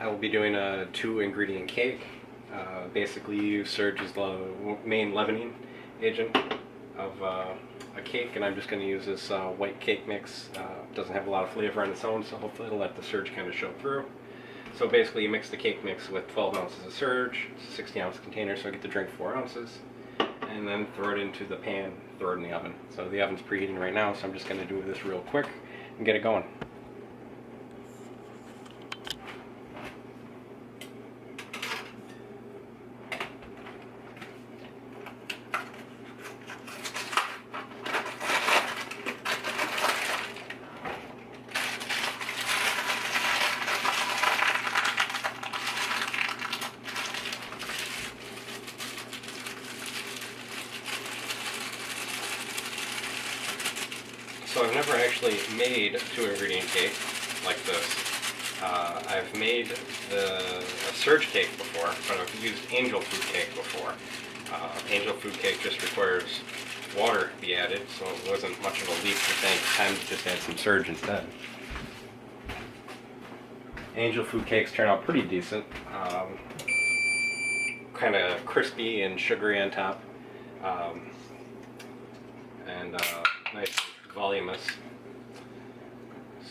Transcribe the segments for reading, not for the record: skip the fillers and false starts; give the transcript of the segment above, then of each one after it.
I will be doing a 2-ingredient cake. Basically, surge is the main leavening agent of a cake, and I'm just going to use this white cake mix. Doesn't have a lot of flavor on its own, so hopefully it'll let the surge kind of show through. So basically, you mix the cake mix with 12 ounces of surge. It's a 60-ounce container, so I get to drink 4 ounces. And then throw it into the pan, throw it in the oven. So the oven's preheating right now, so I'm just going to do this real quick and get it going. So I've never actually made a 2-ingredient cake like this. I've made a surge cake before, but I've used angel food cake before. Angel food cake just requires water to be added, so it wasn't much of a leap to think time to just add some surge instead. Angel food cakes turn out pretty decent. Kind of crispy and sugary on top. And nice and voluminous.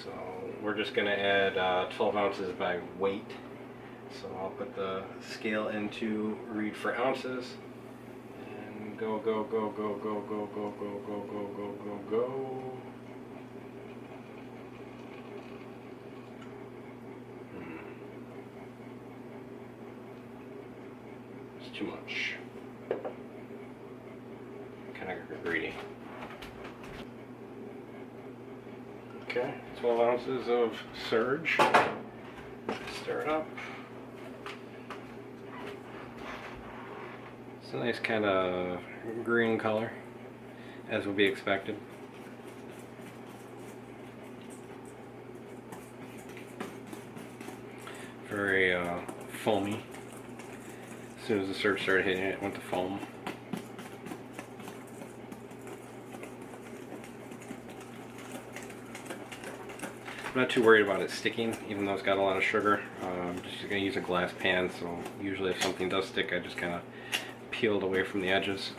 So we're just going to add 12 ounces by weight. So I'll put the scale into read for ounces. And go, go, go, go, go, go, go, go, go, go, go, go, go. It's too much. Kind of greedy. Okay, 12 ounces of surge. Stir it up. It's a nice kind of green color, as would be expected. Very foamy. As soon as the surge started hitting it, it went to foam. I'm not too worried about it sticking, even though it's got a lot of sugar. I'm just going to use a glass pan, so usually if something does stick, I just kind of peel it away from the edges.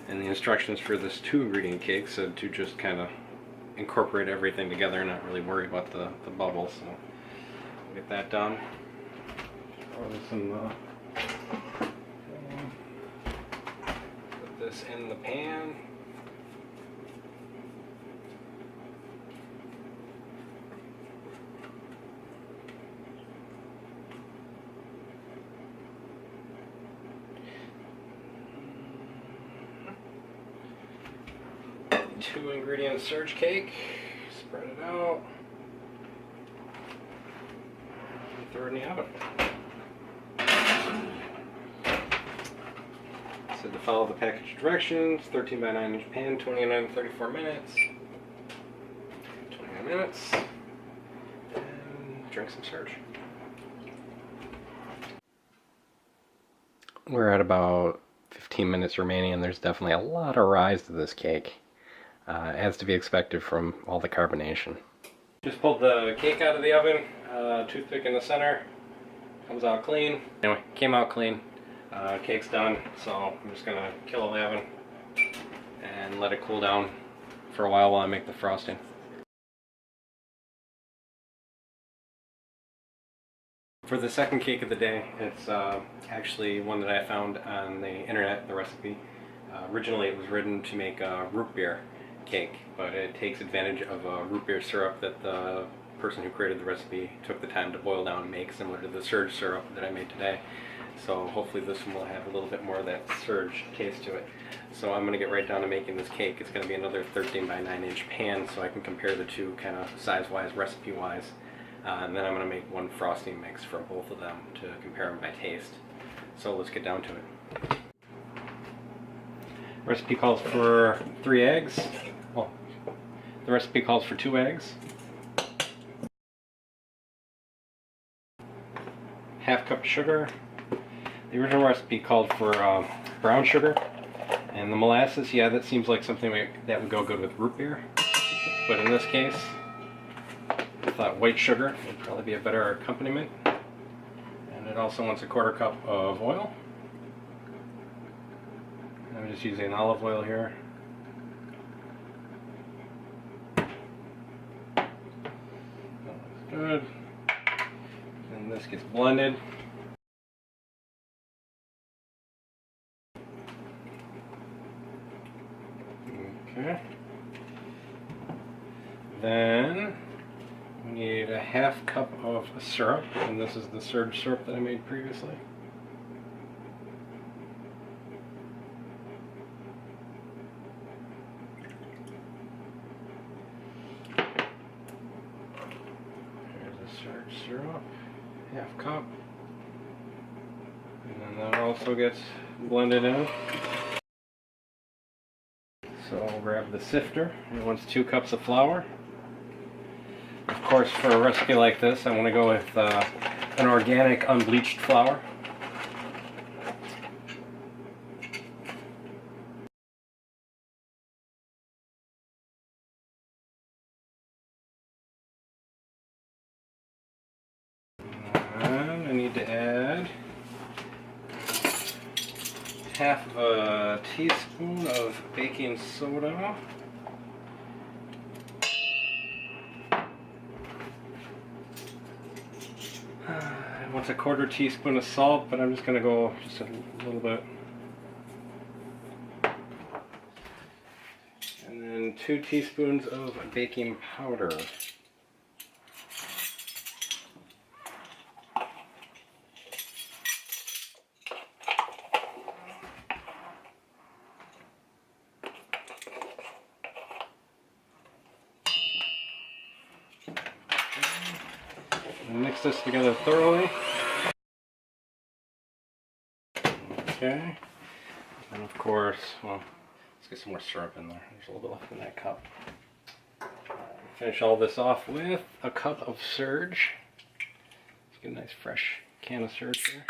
And the instructions for this 2-ingredient cake said to just kind of incorporate everything together and not really worry about the bubbles. So we'll get that done. Throw this in the... Put this in the pan. Two-ingredient surge cake. Spread it out. And throw it in the oven. Said to follow the package directions. 13 by 9 inch pan, 29 to 34 minutes. 29 minutes. And drink some surge. We're at about 15 minutes remaining, and there's definitely a lot of rise to this cake. As to be expected from all the carbonation. Just pulled the cake out of the oven, toothpick in the center, comes out clean. Anyway, came out clean. Cake's done, so I'm just gonna kill the oven and let it cool down for a while I make the frosting. For the second cake of the day, it's actually one that I found on the internet, the recipe. Originally it was written to make root beer cake, but it takes advantage of a root beer syrup that the person who created the recipe took the time to boil down and make, similar to the surge syrup that I made today. So hopefully this one will have a little bit more of that surge taste to it. So I'm going to get right down to making this cake. It's going to be another 13 by 9 inch pan, so I can compare the two kind of size-wise, recipe-wise. And then I'm going to make one frosting mix for both of them to compare them by taste. So let's get down to it. Recipe calls for 3 eggs. Well, the recipe calls for 2 eggs. Half cup sugar. The original recipe called for brown sugar. And the molasses, yeah, that seems like something that would go good with root beer. But in this case, thought white sugar would probably be a better accompaniment. And it also wants a 1/4 cup of oil. I'm just using olive oil here. That looks good. And this gets blended. Okay. Then we need a 1/2 cup of syrup, and this is the surge syrup that I made previously. Here's the surge syrup, 1/2 cup. And then that also gets blended in. So I'll grab the sifter. It wants 2 cups of flour. Of course, for a recipe like this, I want to go with an organic unbleached flour. And I need to add 1/2 a teaspoon of baking soda. It wants a 1/4 teaspoon of salt, but I'm just going to go just a little bit. And then 2 teaspoons of baking powder. Mix this together thoroughly. Okay. And of course, well, let's get some more syrup in there. There's a little bit left in that cup. Finish all this off with a cup of surge. Let's get a nice fresh can of surge here.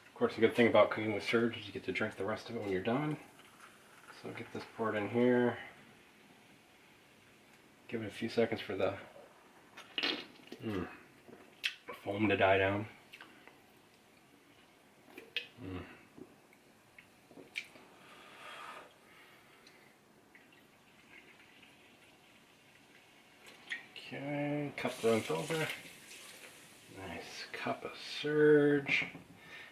Of course, the good thing about cooking with surge is you get to drink the rest of it when you're done. So I'll get this poured in here. Give it a few seconds for the foam to die down. Okay, cup runs over. Nice cup of surge.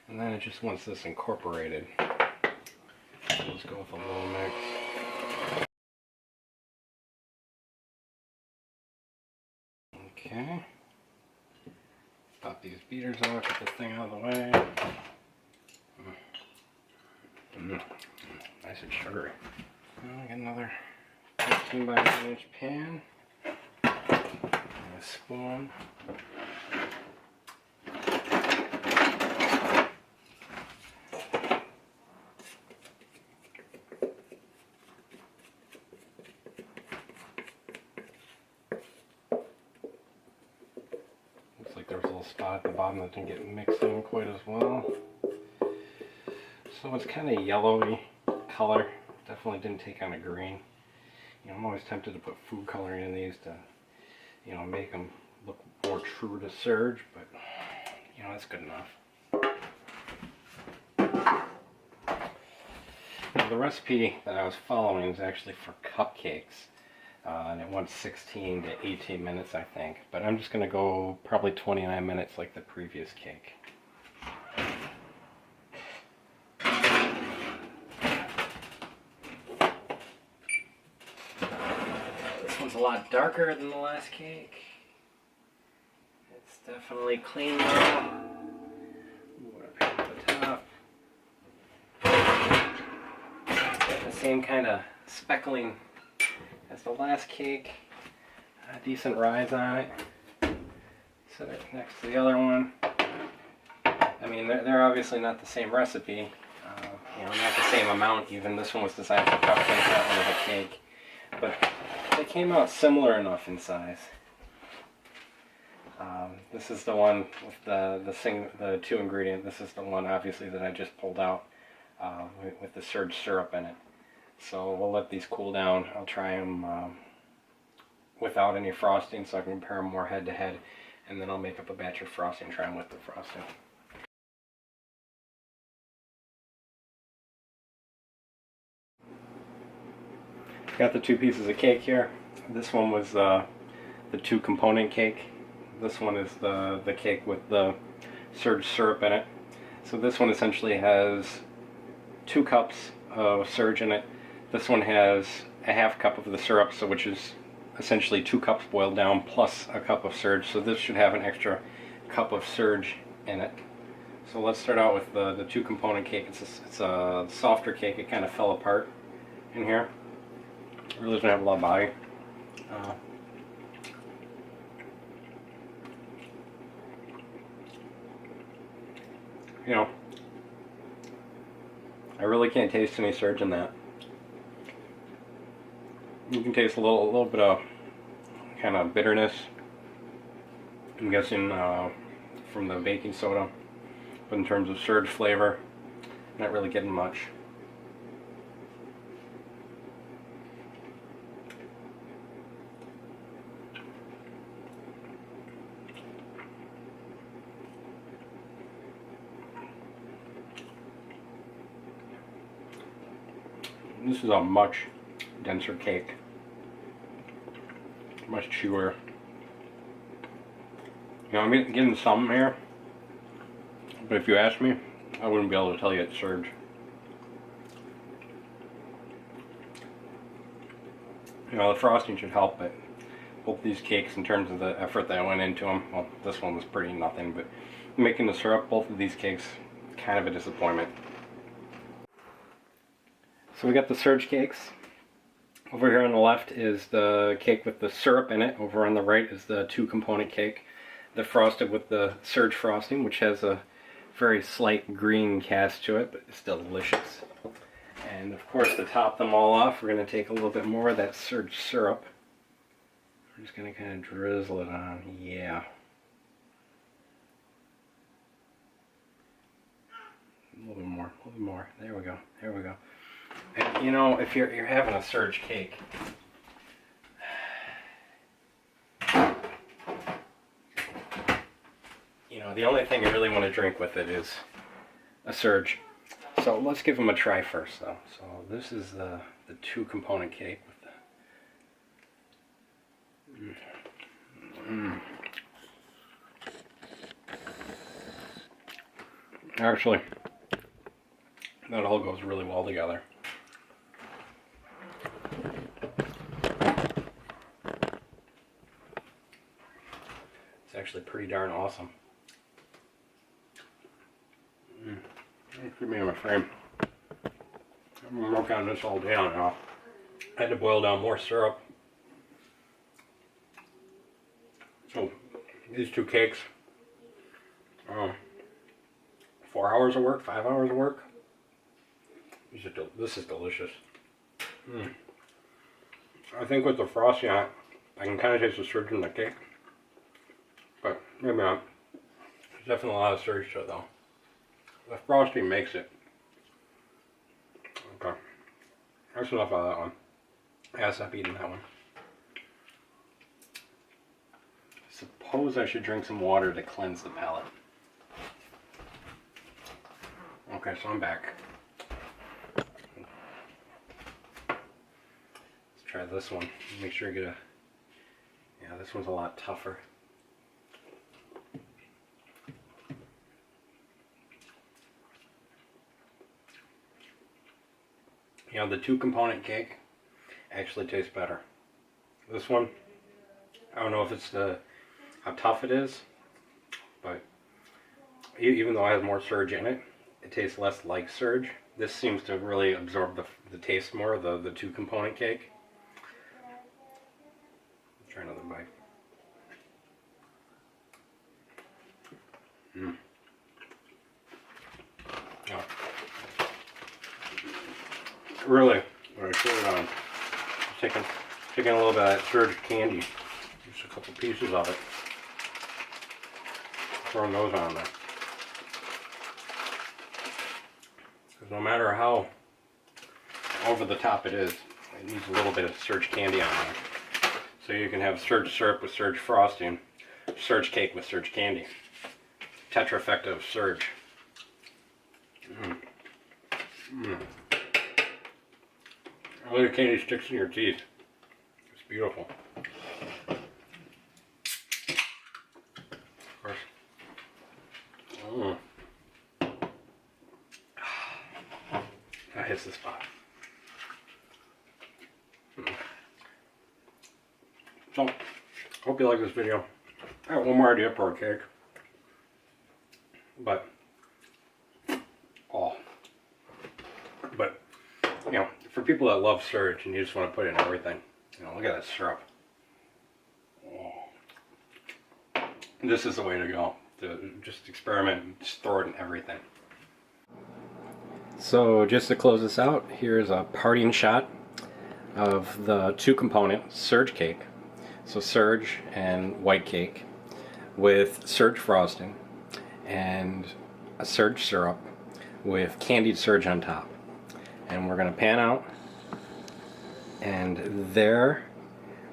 And then it just wants this incorporated. So let's go with a little mix. Okay. Pop these beaters off, get this thing out of the way. Nice and sugary. Now I get another 15 by 9 inch pan. And a spoon. Looks like there was a little spot at the bottom that didn't get mixed in quite as well. So it's kind of yellowy color. Definitely didn't take on a green. You know, I'm always tempted to put food coloring in these to, you know, make them look more true to surge, but you know, that's good enough. Now, the recipe that I was following is actually for cupcakes, and it wants 16 to 18 minutes, I think. But I'm just going to go probably 29 minutes like the previous cake. This one's a lot darker than the last cake. It's definitely clean now. What up here at the top. Got the same kind of speckling as the last cake. A decent rise on it. Set it next to the other one. I mean, they're obviously not the same recipe. You know, not the same amount even. This one was designed for cupcake, that one was a cake. But they came out similar enough in size. This is the one with the 2 ingredient. This is the one obviously that I just pulled out with the surge syrup in it. So we'll let these cool down. I'll try them without any frosting, so I can compare them more head to head, and then I'll make up a batch of frosting, try them with the frosting. Got the 2 pieces of cake here. This one was the 2-component cake. This one is the cake with the surge syrup in it. So this one essentially has 2 cups of surge in it. This one has a half cup of the syrup, so which is essentially 2 cups boiled down plus a cup of surge. So this should have an extra cup of surge in it. So let's start out with the 2-component cake. It's a softer cake. It kind of fell apart in here. It really doesn't have a lot of body. You know, I really can't taste any surge in that. You can taste a little bit of kind of bitterness, I'm guessing, from the baking soda. But in terms of surge flavor, not really getting much. This is a much denser cake, much chewer. You know, I'm getting some here, but if you ask me, I wouldn't be able to tell you it's surge. You know, the frosting should help, but both these cakes, in terms of the effort that went into them, well, this one was pretty nothing, but making the syrup, both of these cakes, kind of a disappointment. So we got the surge cakes. Over here on the left is the cake with the syrup in it. Over on the right is the 2-component cake. The frosted with the surge frosting, which has a very slight green cast to it, but it's still delicious. And of course, to top them all off, we're going to take a little bit more of that surge syrup. We're just going to kind of drizzle it on. Yeah. A little bit more, a little bit more. There we go, there we go. And, you know, if you're having a surge cake, you know, the only thing you really want to drink with it is a surge. So let's give them a try first, though. So this is the 2-component cake with the. Actually, that all goes really well together. It's actually pretty darn awesome. Keep me in my frame. I'm going to work on this all day on now. I had to boil down more syrup. So these 2 cakes, 4 hours of work, 5 hours of work. This is delicious. I think with the frosting on it, I can kind of taste the surge in the cake. But maybe not. There's definitely a lot of surge to it though. The frosting makes it. Okay. That's enough of that one. I stop eating that one. I suppose I should drink some water to cleanse the palate. Okay, so I'm back. Let's try this one. Make sure I get a... Yeah, this one's a lot tougher. You know, the 2-component cake actually tastes better. This one, I don't know if it's how tough it is, but even though it has more surge in it, it tastes less like surge. This seems to really absorb the taste more of the 2-component cake. Let's try another bite. Oh. Really, when I put it on, taking a little bit of that surge candy, just a couple pieces of it, throwing those on there. Because no matter how over the top it is, it needs a little bit of surge candy on there. So you can have surge syrup with surge frosting, surge cake with surge candy. Tetrafecta of surge. All the candy sticks in your teeth. It's beautiful. Of course. That hits the spot. So, hope you like this video. I got one more idea for a cake. But, you know, for people that love surge and you just want to put it in everything, you know, look at that syrup. Oh. This is the way to go. To just experiment and just throw it in everything. So, just to close this out, here's a parting shot of the two-component surge cake. So surge and white cake with surge frosting and a surge syrup with candied surge on top. And we're going to pan out, and there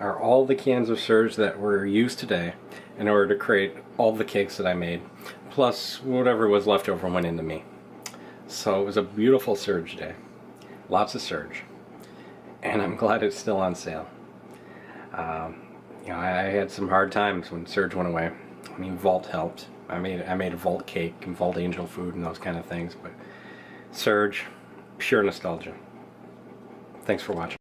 are all the cans of surge that were used today in order to create all the cakes that I made, plus whatever was left over went into me. So it was a beautiful surge day. Lots of surge. And I'm glad it's still on sale. You know, I had some hard times when surge went away. I mean, Vault helped. I made a Vault cake and Vault Angel food and those kind of things, but surge, pure nostalgia. Thanks for watching.